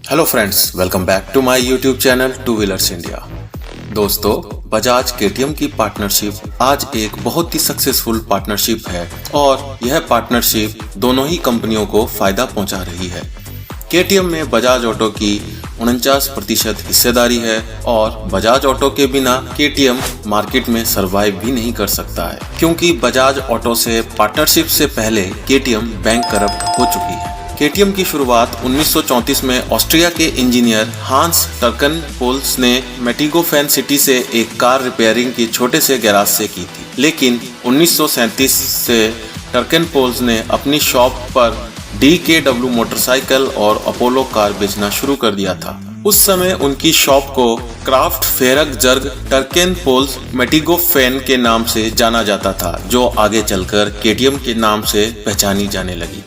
Hello friends, welcome back to my YouTube channel two wheelers India. दोस्तों, Bajaj KTM की partnership आज एक बहुत ही सक्सेसफुल पार्टनरशिप है और यह पार्टनरशिप दोनों ही कंपनियों को फायदा पहुंचा रही है। केटीएम में बजाज ऑटो की 49% हिस्सेदारी है और बजाज ऑटो के बिना केटीएम मार्केट में सरवाइव भी नहीं कर सकता है, क्योंकि बजाज ऑटो से पार्टनरशिप से पहले केटीएम बैंक करप्ट हो चुकी है। केटीएम की शुरुआत 1934 में ऑस्ट्रिया के इंजीनियर हांस टर्कनपोल्स ने मेटिगोफेन सिटी से एक कार रिपेयरिंग की छोटे से गैराज से की थी, लेकिन 1937 से टर्कनपोल्स ने अपनी शॉप पर DKW मोटरसाइकिल और अपोलो कार बेचना शुरू कर दिया था। उस समय उनकी शॉप को क्राफ्ट फेरग जर्ग टर्कनपोल्स मेटिगोफेन के नाम से जाना जाता था, जो आगे चलकर केटीएम के नाम से पहचानी जाने लगी।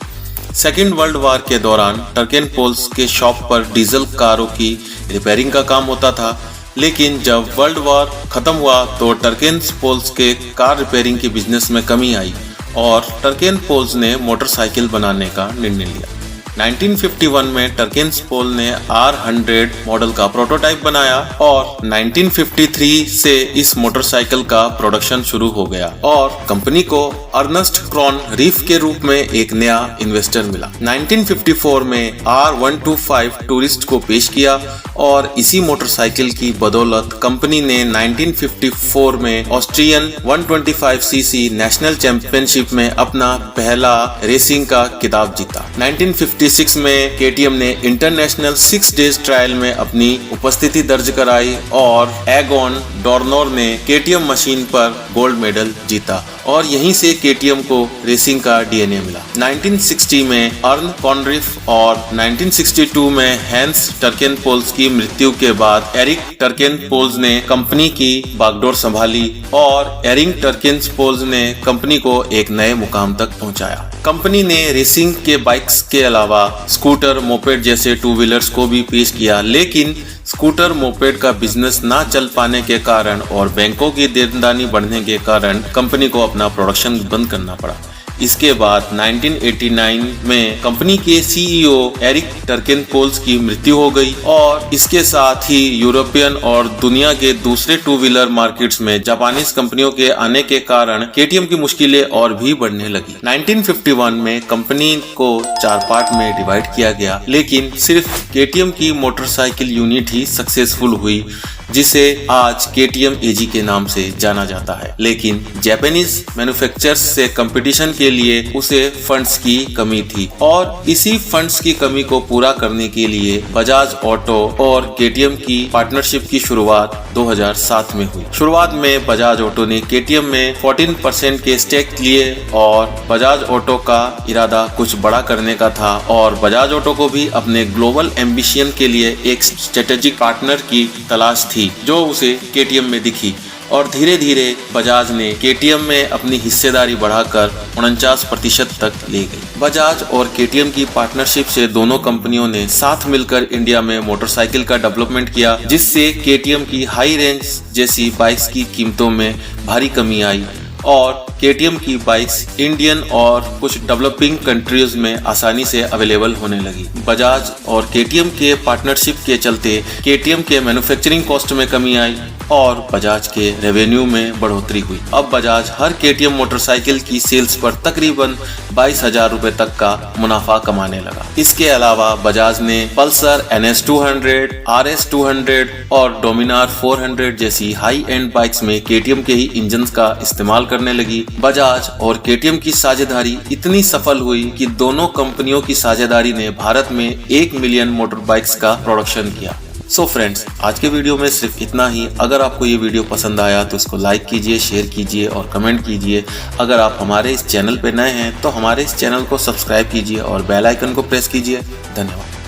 सेकेंड वर्ल्ड वार के दौरान टर्कनपोल्स के शॉप पर डीजल कारों की रिपेयरिंग का काम होता था, लेकिन जब वर्ल्ड वार खत्म हुआ तो टर्कनपोल्स के कार रिपेयरिंग के बिजनेस में कमी आई और टर्कनपोल्स ने मोटरसाइकिल बनाने का निर्णय लिया। 1951 में टर्कनपोल ने R100 मॉडल का प्रोटोटाइप बनाया और 1953 से इस मोटरसाइकिल का प्रोडक्शन शुरू हो गया और कंपनी को अर्नेस्ट क्रॉन रीफ के रूप में एक नया इन्वेस्टर मिला। 1954 में R125 टूरिस्ट को पेश किया और इसी मोटरसाइकिल की बदौलत कंपनी ने 1954 में ऑस्ट्रियन 125cc नेशनल चैंपियनशिप में अपना पहला रेसिंग का खिताब जीता। 1956 में केटीएम ने इंटरनेशनल 6 डेज ट्रायल में अपनी उपस्थिति दर्ज कराई और एगोन डोर्नोर ने केटीएम मशीन पर गोल्ड मेडल जीता और यहीं से केटीएम को रेसिंग का डीएनए मिला। 1960 में अर्न कॉनरिफ और 1962 में हैंस टर्कनपोल्स की मृत्यु के बाद एरिक टर्कनपोल्स ने कंपनी की बागडोर संभाली और एरिक टर्कनपोल्स ने कंपनी को एक नए मुकाम तक पहुंचाया। कंपनी ने रेसिंग के बाइक्स के अलावा स्कूटर, मोपेड जैसे टू व्हीलर्स को भी पेश किया, लेकिन स्कूटर मोपेड का बिजनेस ना चल पाने के कारण और बैंकों की देनदारी बढ़ने के कारण कंपनी को अपना प्रोडक्शन बंद करना पड़ा। इसके बाद 1989 में कंपनी के सीईओ एरिक टर्कनपोल्स की मृत्यु हो गई और इसके साथ ही यूरोपियन और दुनिया के दूसरे टू व्हीलर मार्केट्स में जापानीज कंपनियों के आने के कारण केटीएम की मुश्किलें और भी बढ़ने लगी। 1951 में कंपनी को 4 पार्ट में डिवाइड किया गया, लेकिन सिर्फ केटीएम की मोटरसाइकिल यूनिट ही सक्सेसफुल हुई, जिसे आज केटीएम एजी के नाम से जाना जाता है, लेकिन जापानीज मैन्युफैक्चरर्स से कंपटीशन के लिए उसे फंड्स की कमी थी और इसी फंड्स की कमी को पूरा करने के लिए बजाज ऑटो और केटीएम की पार्टनरशिप की शुरुआत 2007 में हुई। शुरुआत में बजाज ऑटो ने केटीएम में 14% के स्टेक लिए और बजाज ऑटो का इरादा कुछ बड़ा करने का था और बजाज ऑटो को भी अपने ग्लोबल एम्बिशन के लिए एक स्ट्रेटेजिक पार्टनर की तलाश थी, जो उसे केटीएम में दिखी और धीरे धीरे बजाज ने केटीएम में अपनी हिस्सेदारी बढ़ाकर 49% तक ले गई। बजाज और केटीएम की पार्टनरशिप से दोनों कंपनियों ने साथ मिलकर इंडिया में मोटरसाइकिल का डेवलपमेंट किया, जिससे केटीएम की हाई रेंज जैसी बाइक्स की कीमतों में भारी कमी आई और केटीएम की बाइक्स इंडियन और कुछ डेवलपिंग कंट्रीज में आसानी से अवेलेबल होने लगी। बजाज और केटीएम के पार्टनरशिप के चलते केटीएम के मैन्युफैक्चरिंग कॉस्ट में कमी आई और बजाज के रेवेन्यू में बढ़ोतरी हुई। अब बजाज हर केटीएम मोटरसाइकिल की सेल्स पर तकरीबन 22,000 रुपए तक का मुनाफा कमाने लगा। इसके अलावा बजाज ने पल्सर NS200, RS200 और डोमिनार 400 जैसी हाई एंड बाइक्स में केटीएम के ही इंजन का इस्तेमाल करने लगी। बजाज और केटीएम की साझेदारी इतनी सफल हुई कि दोनों कंपनियों की साझेदारी ने भारत में 1 मिलियन मोटर बाइक्स का प्रोडक्शन किया। सो फ्रेंड्स, आज के वीडियो में सिर्फ इतना ही। अगर आपको ये वीडियो पसंद आया तो इसको लाइक कीजिए, शेयर कीजिए और कमेंट कीजिए। अगर आप हमारे इस चैनल पर नए हैं तो हमारे इस चैनल को सब्सक्राइब कीजिए और बेल आइकन को प्रेस कीजिए। धन्यवाद।